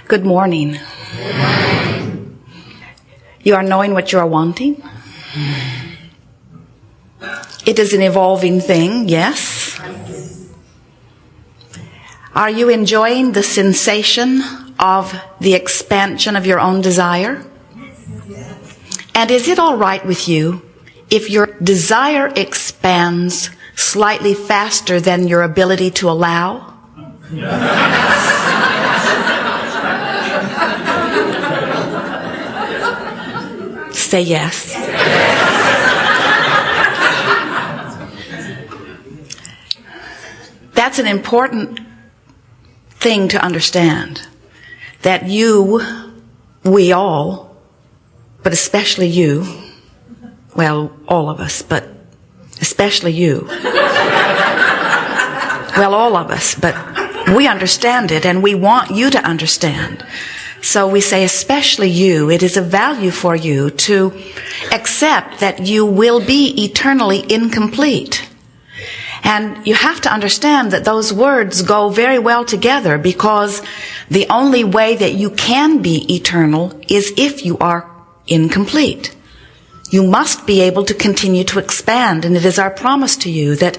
Good morning. You are knowing what you are wanting. It is an evolving thing, yes. Are you enjoying the sensation of the expansion of your own desire? And is it all right with you if your desire expands slightly faster than your ability to allow? Say yes. That's an important thing to understand. That we all, but especially you, well, all of us, but especially you. Well, all of us, but we understand it and we want you to understand. So we say, especially you, it is of value for you to accept that you will be eternally incomplete. And you have to understand that those words go very well together, because the only way that you can be eternal is if you are incomplete. You must be able to continue to expand, and it is our promise to you that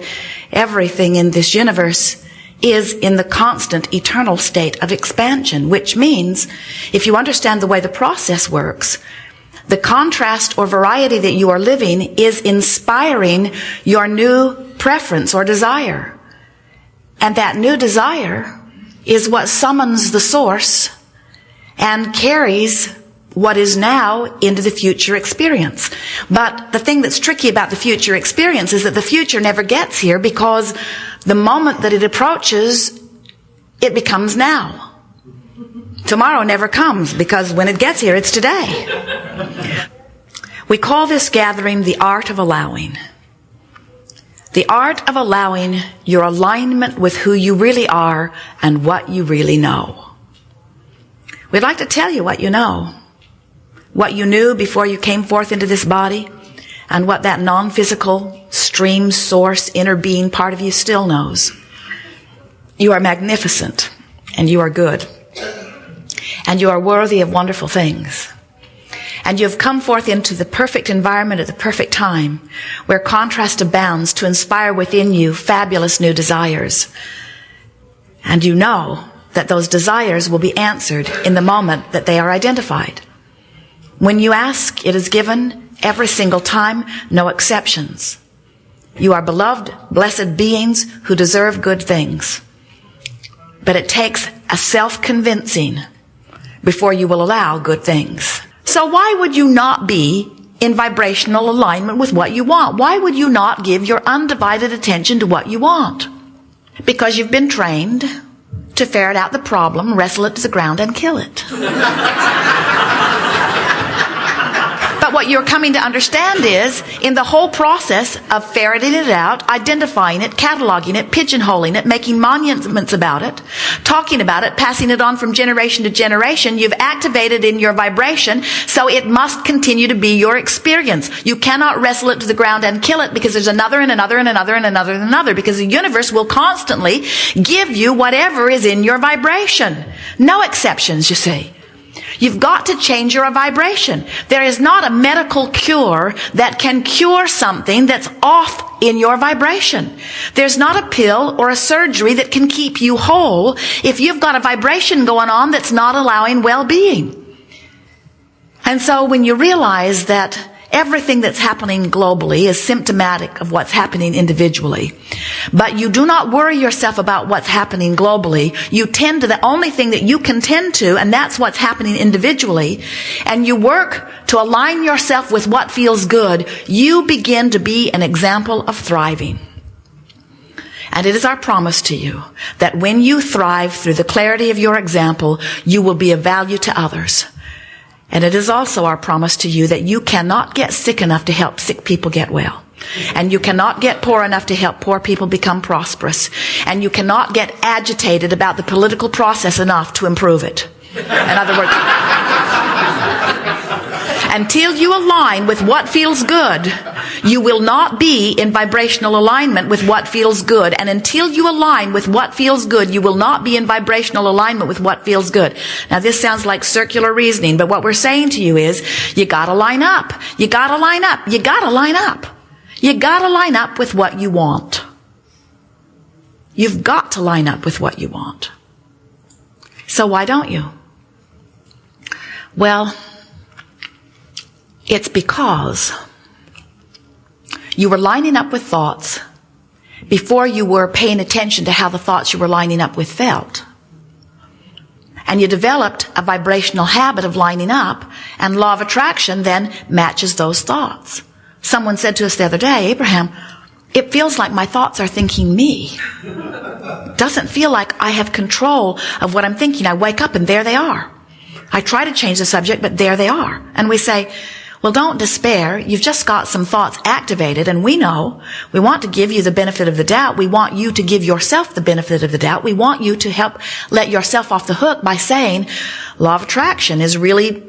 everything in this universe is in the constant eternal state of expansion, which means if you understand the way the process works, the contrast or variety that you are living is inspiring your new preference or desire. And that new desire is what summons the source and carries what is now into the future experience. But the thing that's tricky about the future experience is that the future never gets here, because the moment that it approaches, it becomes now. Tomorrow never comes, because when it gets here, it's today. We call this gathering the art of allowing. The art of allowing your alignment with who you really are and what you really know. We'd like to tell you what you know. What you knew before you came forth into this body, and what that non-physical stream, source, inner being part of you still knows. You are magnificent, and you are good, and you are worthy of wonderful things. And you have come forth into the perfect environment at the perfect time, where contrast abounds to inspire within you fabulous new desires. And you know that those desires will be answered in the moment that they are identified. When you ask, it is given every single time, no exceptions. You are beloved, blessed beings who deserve good things. But it takes a self-convincing before you will allow good things. So why would you not be in vibrational alignment with what you want? Why would you not give your undivided attention to what you want? Because you've been trained to ferret out the problem, wrestle it to the ground, and kill it. But what you're coming to understand is, in the whole process of ferreting it out, identifying it, cataloging it, pigeonholing it, making monuments about it, talking about it, passing it on from generation to generation, you've activated in your vibration, so it must continue to be your experience. You cannot wrestle it to the ground and kill it, because there's another and another and another and another and another, because the universe will constantly give you whatever is in your vibration. No exceptions, you see. You've got to change your vibration. There is not a medical cure that can cure something that's off in your vibration. There's not a pill or a surgery that can keep you whole if you've got a vibration going on that's not allowing well-being. And so when you realize that everything that's happening globally is symptomatic of what's happening individually, but you do not worry yourself about what's happening globally. You tend to the only thing that you can tend to, and that's what's happening individually, and you work to align yourself with what feels good. You begin to be an example of thriving. And it is our promise to you that when you thrive through the clarity of your example, you will be of value to others. And it is also our promise to you that you cannot get sick enough to help sick people get well. And you cannot get poor enough to help poor people become prosperous. And you cannot get agitated about the political process enough to improve it. In other words, until you align with what feels good, You will not be in vibrational alignment with what feels good. And until you align with what feels good, you will not be in vibrational alignment with what feels good. Now this sounds like circular reasoning, but what we're saying to you is, you gotta line up. You gotta line up. You gotta line up. You gotta line up with what you want. You've got to line up with what you want. So why don't you? Well, it's because you were lining up with thoughts before you were paying attention to how the thoughts you were lining up with felt. And you developed a vibrational habit of lining up, and law of attraction then matches those thoughts. Someone said to us the other day, Abraham, it feels like my thoughts are thinking me. Doesn't feel like I have control of what I'm thinking. I wake up and there they are. I try to change the subject, but there they are. And we say, well, don't despair. You've just got some thoughts activated, and we know we want to give you the benefit of the doubt. We want you to give yourself the benefit of the doubt. We want you to help let yourself off the hook by saying, law of attraction is really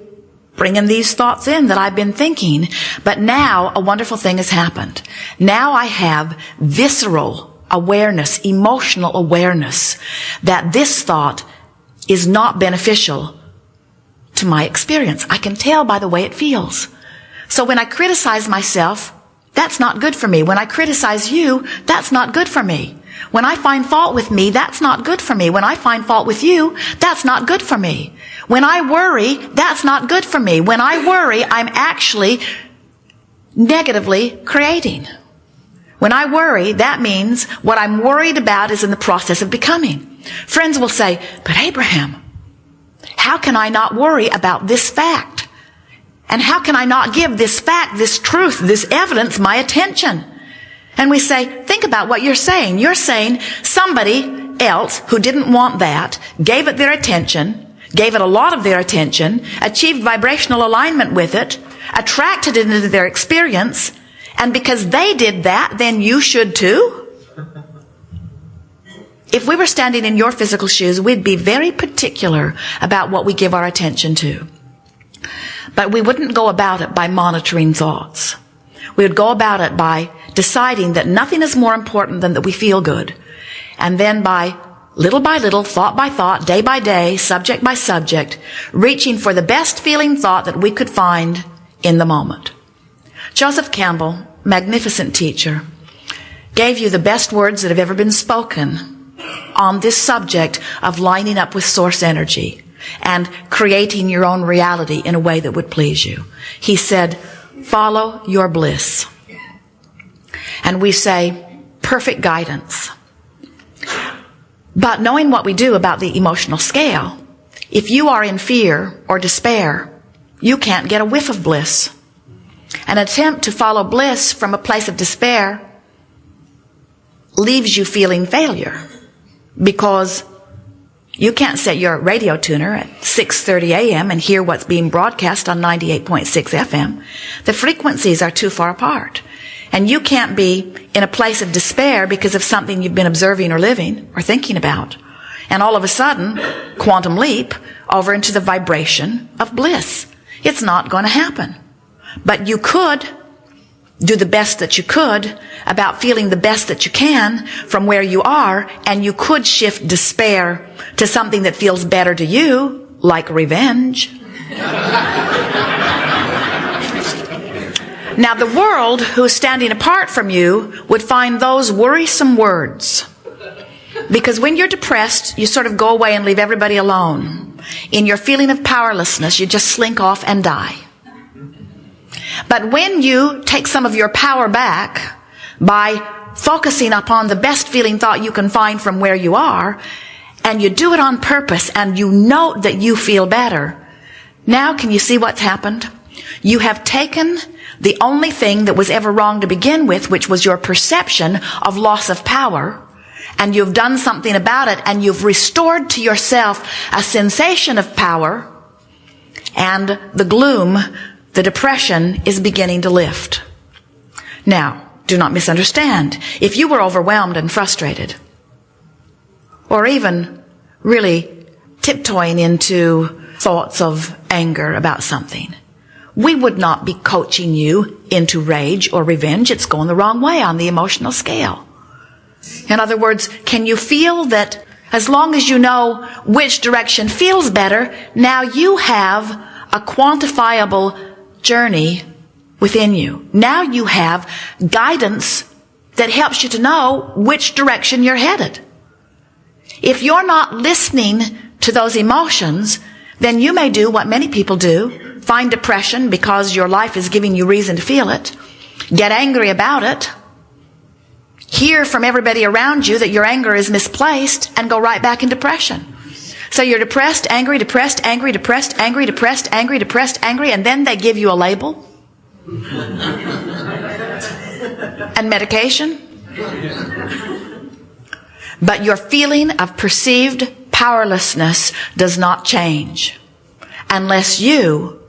bringing these thoughts in that I've been thinking. But now a wonderful thing has happened. Now I have visceral awareness, emotional awareness that this thought is not beneficial to my experience. I can tell by the way it feels. So when I criticize myself, that's not good for me. When I criticize you, that's not good for me. When I find fault with me, that's not good for me. When I find fault with you, that's not good for me. When I worry, that's not good for me. When I worry, I'm actually negatively creating. When I worry, that means what I'm worried about is in the process of becoming. Friends will say, but Abraham, how can I not worry about this fact? And how can I not give this fact, this truth, this evidence my attention? And we say, think about what you're saying. You're saying somebody else who didn't want that, gave it their attention, gave it a lot of their attention, achieved vibrational alignment with it, attracted it into their experience, and because they did that, then you should too? If we were standing in your physical shoes, we'd be very particular about what we give our attention to. But we wouldn't go about it by monitoring thoughts. We would go about it by deciding that nothing is more important than that we feel good. And then by little, thought by thought, day by day, subject by subject, reaching for the best feeling thought that we could find in the moment. Joseph Campbell, magnificent teacher, gave you the best words that have ever been spoken on this subject of lining up with source energy and creating your own reality in a way that would please you. He said, follow your bliss. And we say, perfect guidance. But knowing what we do about the emotional scale, if you are in fear or despair, you can't get a whiff of bliss. An attempt to follow bliss from a place of despair leaves you feeling failure, because you can't set your radio tuner at 6:30 a.m. and hear what's being broadcast on 98.6 FM. The frequencies are too far apart. And you can't be in a place of despair because of something you've been observing or living or thinking about. And all of a sudden, quantum leap over into the vibration of bliss. It's not going to happen. But you could do the best that you could about feeling the best that you can from where you are, and you could shift despair to something that feels better to you, like revenge. Now, the world who's standing apart from you would find those worrisome words. Because when you're depressed, you sort of go away and leave everybody alone. In your feeling of powerlessness, you just slink off and die. But when you take some of your power back by focusing upon the best feeling thought you can find from where you are, and you do it on purpose, and you note that you feel better, now can you see what's happened? You have taken the only thing that was ever wrong to begin with, which was your perception of loss of power, and you've done something about it, and you've restored to yourself a sensation of power, and the gloom, the depression, is beginning to lift. Now, do not misunderstand. If you were overwhelmed and frustrated, or even really tiptoeing into thoughts of anger about something, we would not be coaching you into rage or revenge. It's going the wrong way on the emotional scale. In other words, can you feel that as long as you know which direction feels better, now you have a quantifiable journey within you. Now you have guidance that helps you to know which direction you're headed. If you're not listening to those emotions, then you may do what many people do, find depression because your life is giving you reason to feel it, get angry about it, hear from everybody around you that your anger is misplaced, and go right back in depression. So you're depressed, angry, depressed, angry, depressed, angry, depressed, angry, depressed, angry, and then they give you a label and medication. But your feeling of perceived powerlessness does not change unless you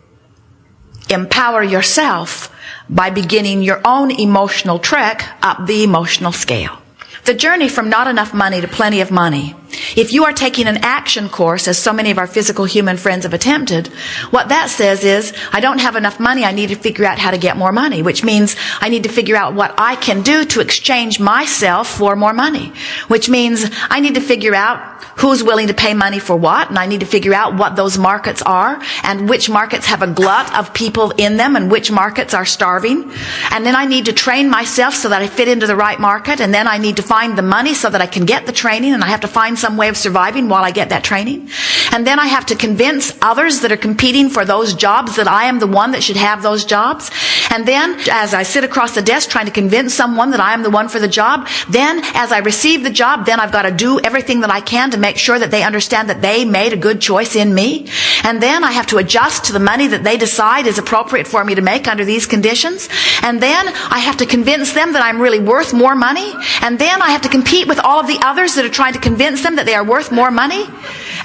empower yourself by beginning your own emotional trek up the emotional scale. The journey from not enough money to plenty of money. If you are taking an action course, as so many of our physical human friends have attempted, what that says is, I don't have enough money, I need to figure out how to get more money, which means I need to figure out what I can do to exchange myself for more money, which means I need to figure out who's willing to pay money for what, and I need to figure out what those markets are, and which markets have a glut of people in them, and which markets are starving. And then I need to train myself so that I fit into the right market, and then I need to find the money so that I can get the training, and I have to find some way of surviving while I get that training. And then I have to convince others that are competing for those jobs that I am the one that should have those jobs. And then as I sit across the desk trying to convince someone that I am the one for the job, then as I receive the job, then I've got to do everything that I can to make sure that they understand that they made a good choice in me. And then I have to adjust to the money that they decide is appropriate for me to make under these conditions. And then I have to convince them that I'm really worth more money. And then I have to compete with all of the others that are trying to convince them that they are worth more money.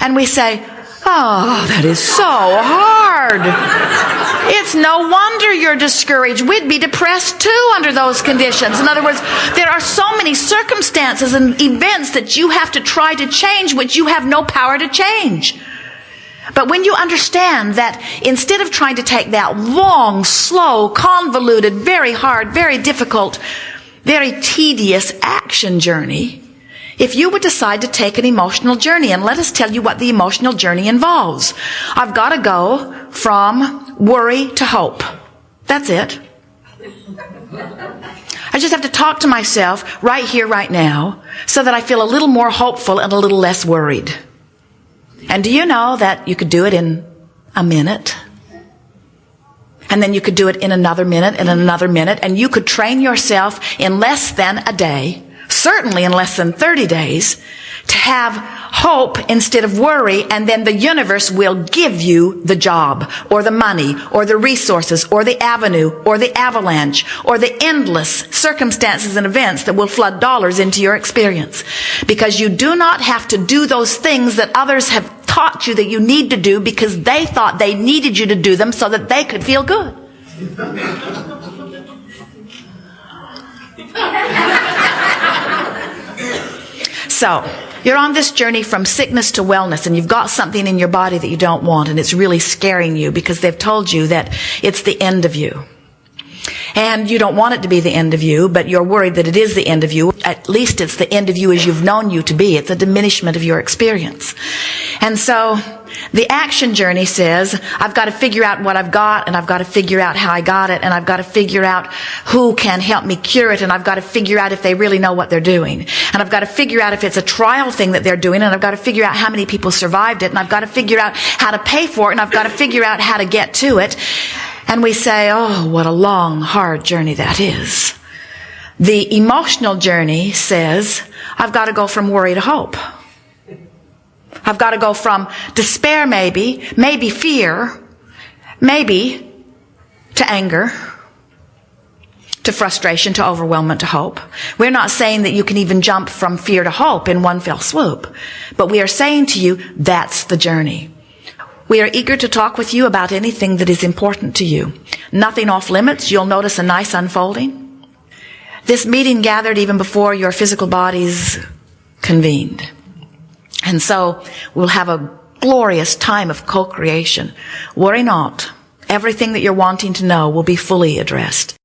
And we say, oh, that is so hard. It's no wonder you're discouraged. We'd be depressed too under those conditions. In other words, there are so many circumstances and events that you have to try to change, which you have no power to change. But when you understand that instead of trying to take that long, slow, convoluted, very hard, very difficult, very tedious action journey, if you would decide to take an emotional journey, and let us tell you what the emotional journey involves. I've got to go from worry to hope. That's it. I just have to talk to myself right here, right now, so that I feel a little more hopeful and a little less worried. And do you know that you could do it in a minute? And then you could do it in another minute and another minute, and you could train yourself in less than a day, certainly in less than 30 days, to have hope instead of worry, and then the universe will give you the job, or the money, or the resources, or the avenue, or the avalanche, or the endless circumstances and events that will flood dollars into your experience. Because you do not have to do those things that others have taught you that you need to do because they thought they needed you to do them so that they could feel good. So, you're on this journey from sickness to wellness, and you've got something in your body that you don't want, and it's really scaring you because they've told you that it's the end of you. And you don't want it to be the end of you, but you're worried that it is the end of you. At least it's the end of you as you've known you to be. It's a diminishment of your experience. And so, the action journey says, I've got to figure out what I've got, and I've got to figure out how I got it, and I've got to figure out who can help me cure it, and I've got to figure out if they really know what they're doing. And I've got to figure out if it's a trial thing that they're doing, and I've got to figure out how many people survived it, and I've got to figure out how to pay for it, and I've got to figure out how to get to it. And we say, oh, what a long, hard journey that is. The emotional journey says, I've got to go from worry to hope. I've got to go from despair maybe fear, maybe to anger, to frustration, to overwhelmment, to hope. We're not saying that you can even jump from fear to hope in one fell swoop, but we are saying to you, that's the journey. We are eager to talk with you about anything that is important to you. Nothing off limits. You'll notice a nice unfolding. This meeting gathered even before your physical bodies convened. And so we'll have a glorious time of co-creation. Worry not. everything that you're wanting to know will be fully addressed.